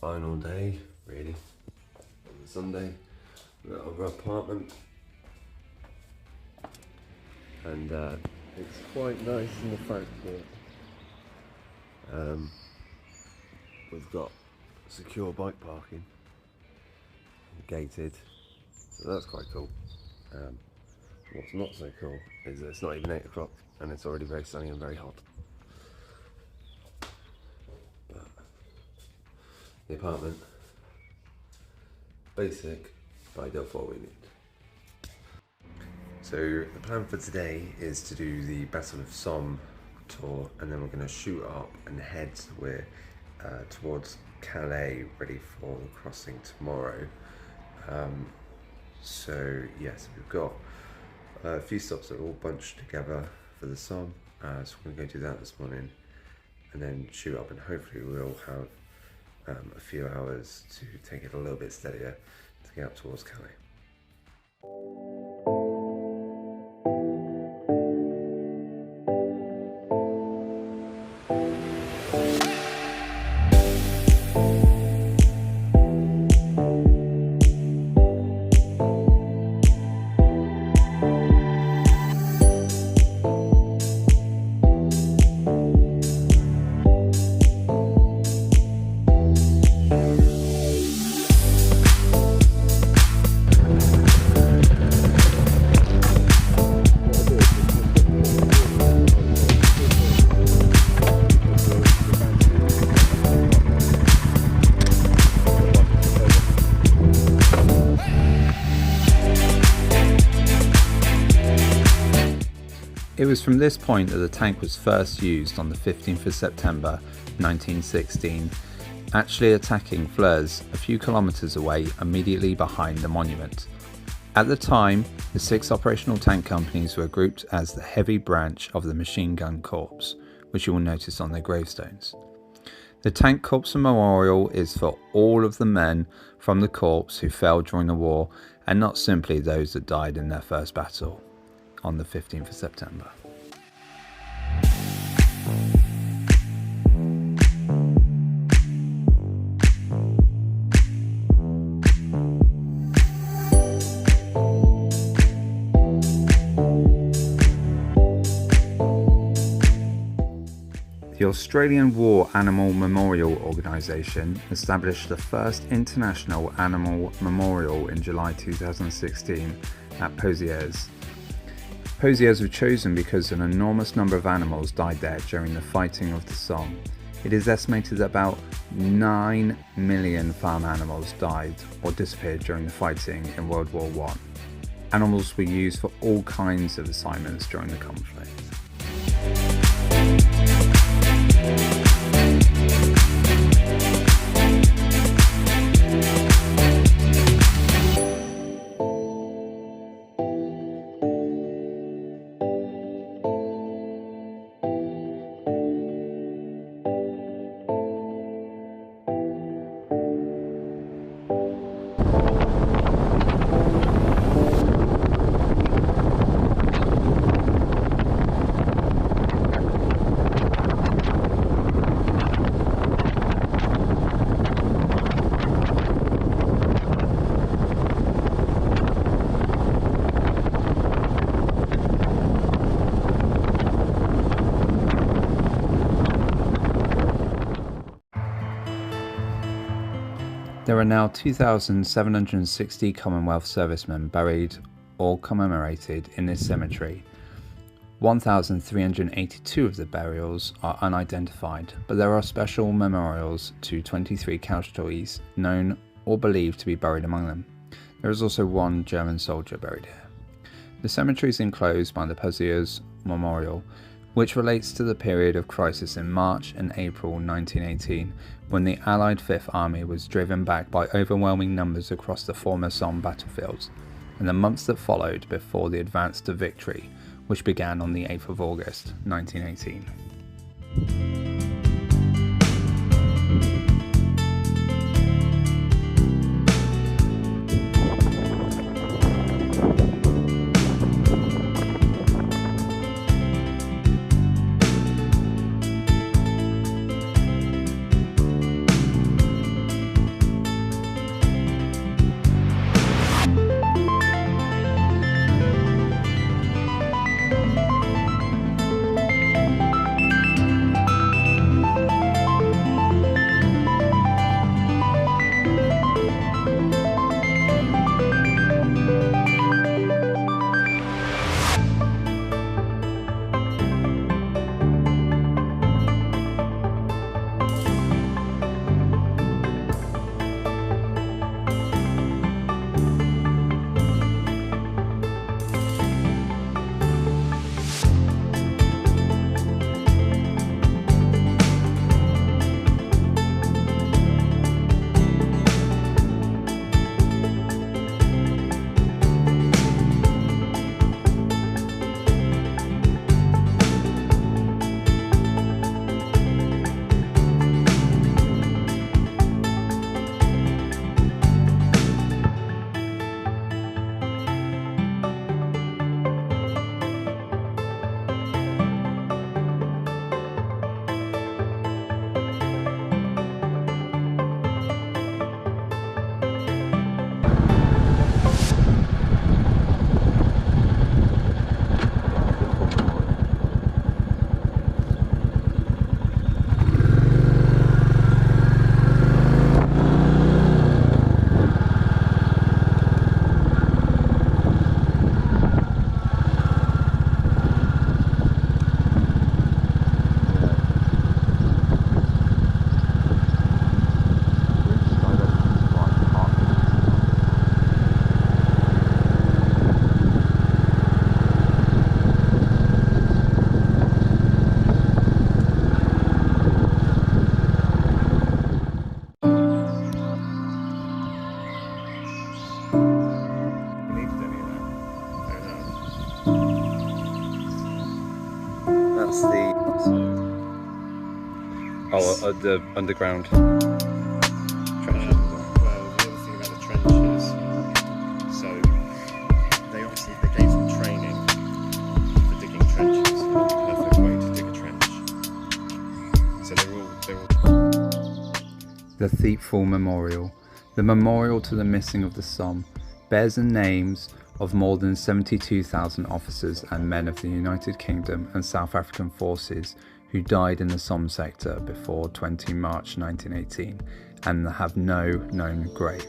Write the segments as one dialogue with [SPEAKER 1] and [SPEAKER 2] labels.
[SPEAKER 1] final day, really, on the Sunday. We're at our apartment, and it's quite nice in the fact that we've got secure bike parking, gated, so that's quite cool. What's not so cool is that it's not even 8 o'clock and it's already very sunny and very hot. But the apartment, basic, but I don't what we need. So the plan for today is to do the Battle of Somme tour, and then we're going to shoot up and head towards Calais, ready for the crossing tomorrow. So yes, we've got a few stops that are all bunched together for the Somme, so we're going to go do that this morning, and then shoot up, and hopefully we'll have a few hours to take it a little bit steadier to get up towards Calais.
[SPEAKER 2] It was from this point that the tank was first used on the 15th of September 1916, actually attacking Flers a few kilometres away immediately behind the monument. At the time, the 6 operational tank companies were grouped as the heavy branch of the Machine Gun Corps, which you will notice on their gravestones. The Tank Corps Memorial is for all of the men from the corps who fell during the war, and not simply those that died in their first battle on the 15th of September. The Australian War Animal Memorial Organisation established the first international animal memorial in July 2016 at Pozieres. Pozieres was chosen because an enormous number of animals died there during the fighting of the Somme. It is estimated that about 9 million farm animals died or disappeared during the fighting in World War I. Animals were used for all kinds of assignments during the conflict. There are now 2,760 Commonwealth servicemen buried or commemorated in this cemetery. 1,382 of the burials are unidentified, but there are special memorials to 23 casualties known or believed to be buried among them. There is also one German soldier buried here. The cemetery is enclosed by the Pozieres Memorial, which relates to the period of crisis in March and April 1918, when the Allied Fifth Army was driven back by overwhelming numbers across the former Somme battlefields, and the months that followed before the advance to victory, which began on the 8th of August 1918. that's the the underground trenches.
[SPEAKER 1] Well, the other thing about the trenches, so they obviously gave some training for digging trenches. The perfect way to dig a trench. So they're all.
[SPEAKER 2] The Thiepval Memorial. The memorial to the missing of the Somme bears the names of more than 72,000 officers and men of the United Kingdom and South African forces who died in the Somme sector before 20 March 1918 and have no known grave.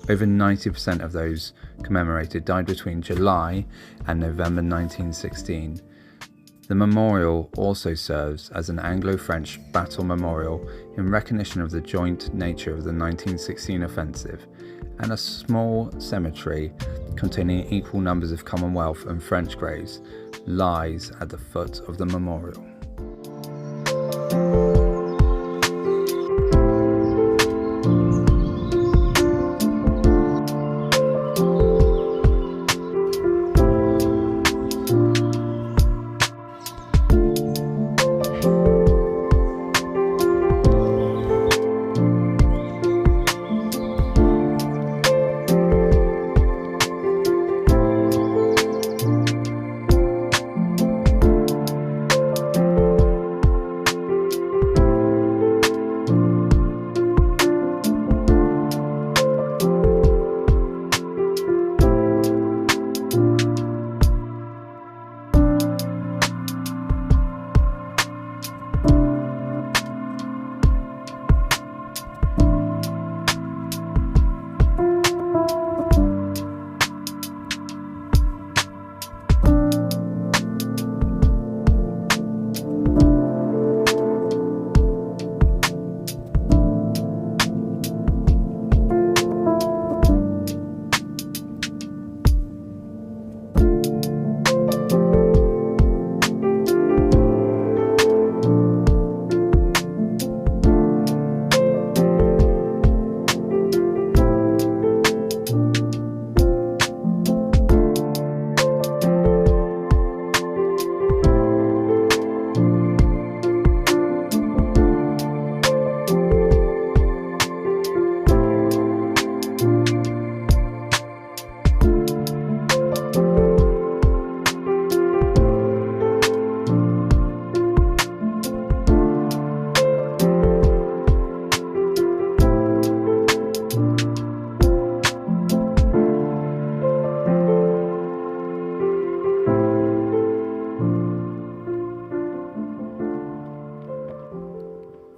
[SPEAKER 2] Over 90% of those commemorated died between July and November 1916. The memorial also serves as an Anglo-French battle memorial in recognition of the joint nature of the 1916 offensive, and a small cemetery containing equal numbers of Commonwealth and French graves lies at the foot of the memorial.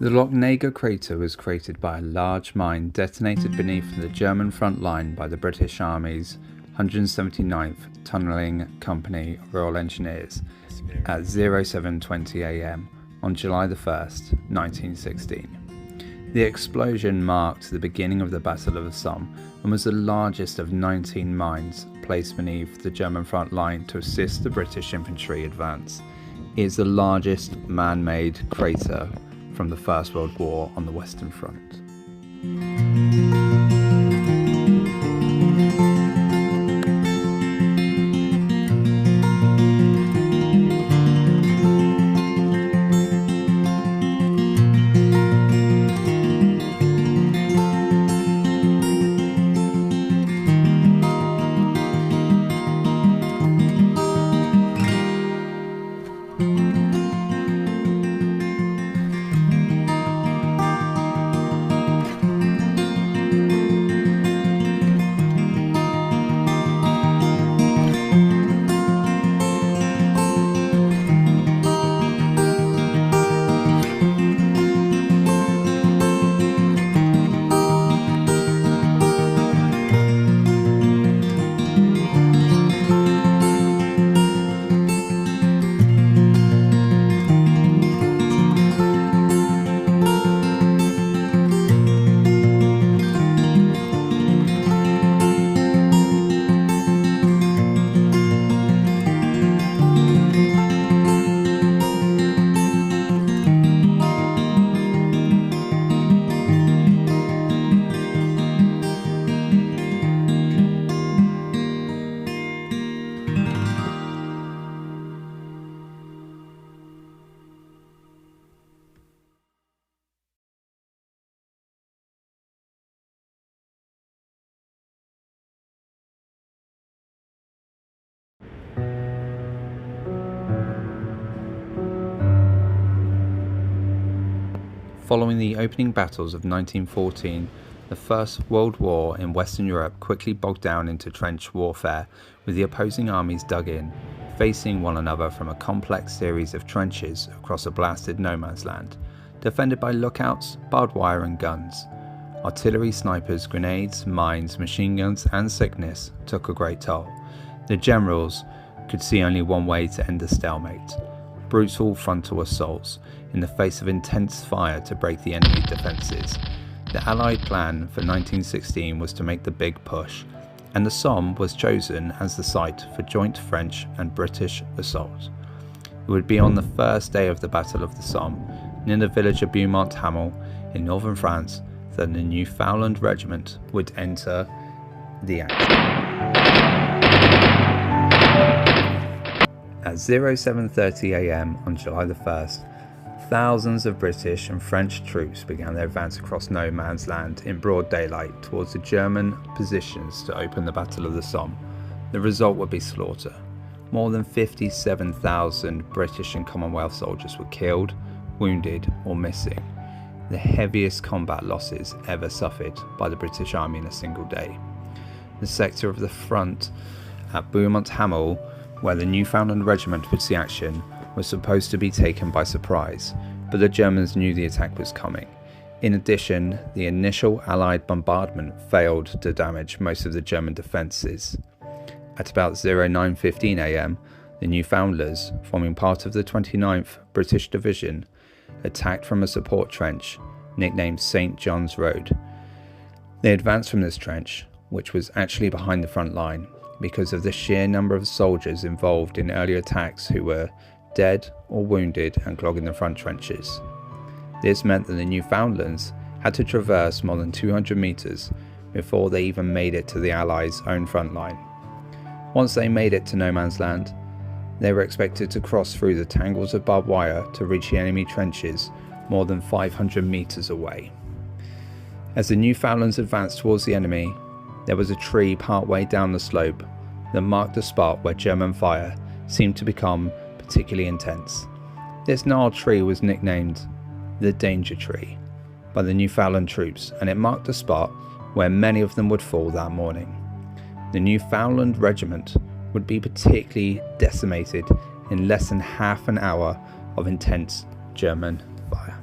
[SPEAKER 2] The Lochnager Crater was created by a large mine detonated beneath the German front line by the British Army's 179th Tunnelling Company Royal Engineers at 07:20 am on July 1st, 1916. The explosion marked the beginning of the Battle of the Somme and was the largest of 19 mines placed beneath the German front line to assist the British infantry advance. It is the largest man-made crater from the First World War on the Western Front. Following the opening battles of 1914, the First World War in Western Europe quickly bogged down into trench warfare, with the opposing armies dug in, facing one another from a complex series of trenches across a blasted no man's land, defended by lookouts, barbed wire and guns. Artillery, snipers, grenades, mines, machine guns and sickness took a great toll. The generals could see only one way to end the stalemate: brutal frontal assaults in the face of intense fire to break the enemy defences. The Allied plan for 1916 was to make the big push, and the Somme was chosen as the site for joint French and British assault. It would be on the first day of the Battle of the Somme, near the village of Beaumont, Hamel, in northern France, that the Newfoundland Regiment would enter the action. At 07:30 am on July the 1st, thousands of British and French troops began their advance across no man's land in broad daylight towards the German positions to open the Battle of the Somme. The result would be slaughter. More than 57,000 British and Commonwealth soldiers were killed, wounded or missing, the heaviest combat losses ever suffered by the British Army in a single day. The sector of the front at Beaumont Hamel, where the Newfoundland Regiment would see action, was supposed to be taken by surprise, but the Germans knew the attack was coming. In addition, the initial Allied bombardment failed to damage most of the German defences. At about 09:15 am, the Newfoundlanders, forming part of the 29th British Division, attacked from a support trench nicknamed St. John's Road. They advanced from this trench, which was actually behind the front line, because of the sheer number of soldiers involved in earlier attacks who were dead or wounded and clogging the front trenches. This meant that the Newfoundlands had to traverse more than 200 metres before they even made it to the Allies' own front line. Once they made it to no man's land, they were expected to cross through the tangles of barbed wire to reach the enemy trenches more than 500 metres away. As the Newfoundlands advanced towards the enemy, there was a tree partway down the slope that marked the spot where German fire seemed to become particularly intense. This gnarled tree was nicknamed the Danger Tree by the Newfoundland troops, and it marked the spot where many of them would fall that morning. The Newfoundland Regiment would be particularly decimated in less than half an hour of intense German fire.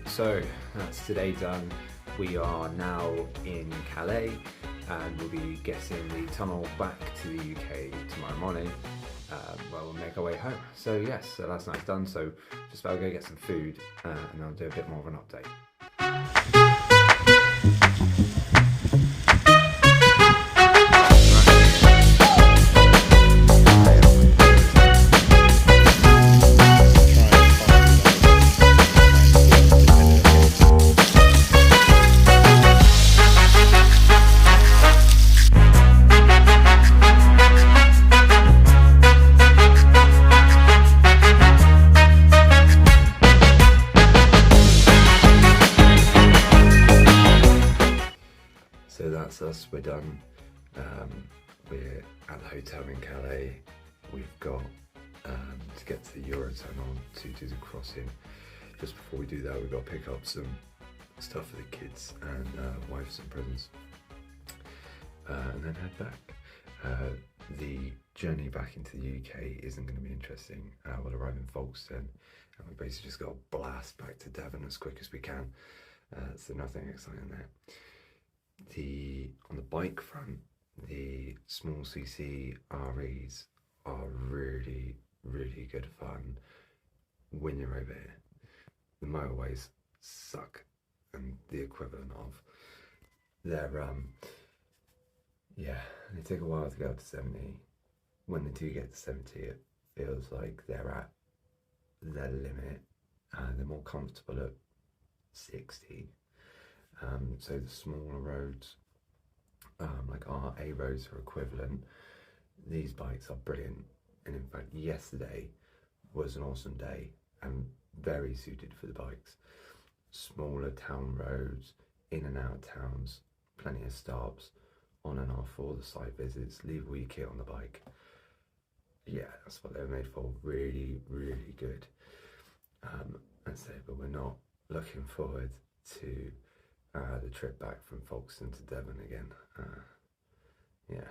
[SPEAKER 3] So that's today done. We are now in Calais and we'll be getting the tunnel back to the UK tomorrow morning. We'll make our way home. So yes, so that's nice done. So just about to go get some food and I'll do a bit more of an update.
[SPEAKER 1] done. We're at the hotel in Calais. We've got to get to the Eurotunnel to do the crossing. Just before we do that, we've got to pick up some stuff for the kids and wife some presents, and then head back. The journey back into the UK isn't going to be interesting. We'll arrive in Folkestone and we basically just got to blast back to Devon as quick as we can. So nothing exciting there. On the bike front, the small CC REs are really, really good fun when you're over here. The motorways suck, and the equivalent of. They're yeah, they take a while to get up to 70. When they do get to 70, it feels like they're at their limit. They're more comfortable at 60. So the smaller roads, like our A roads, are equivalent. These bikes are brilliant, and in fact yesterday was an awesome day and very suited for the bikes. Smaller town roads, in and out of towns, plenty of stops, on and off all the site visits, leave all your kit on the bike. Yeah, that's what they were made for. Really, really good. That's it, but we're not looking forward to the trip back from Folkestone to Devon again. Yeah,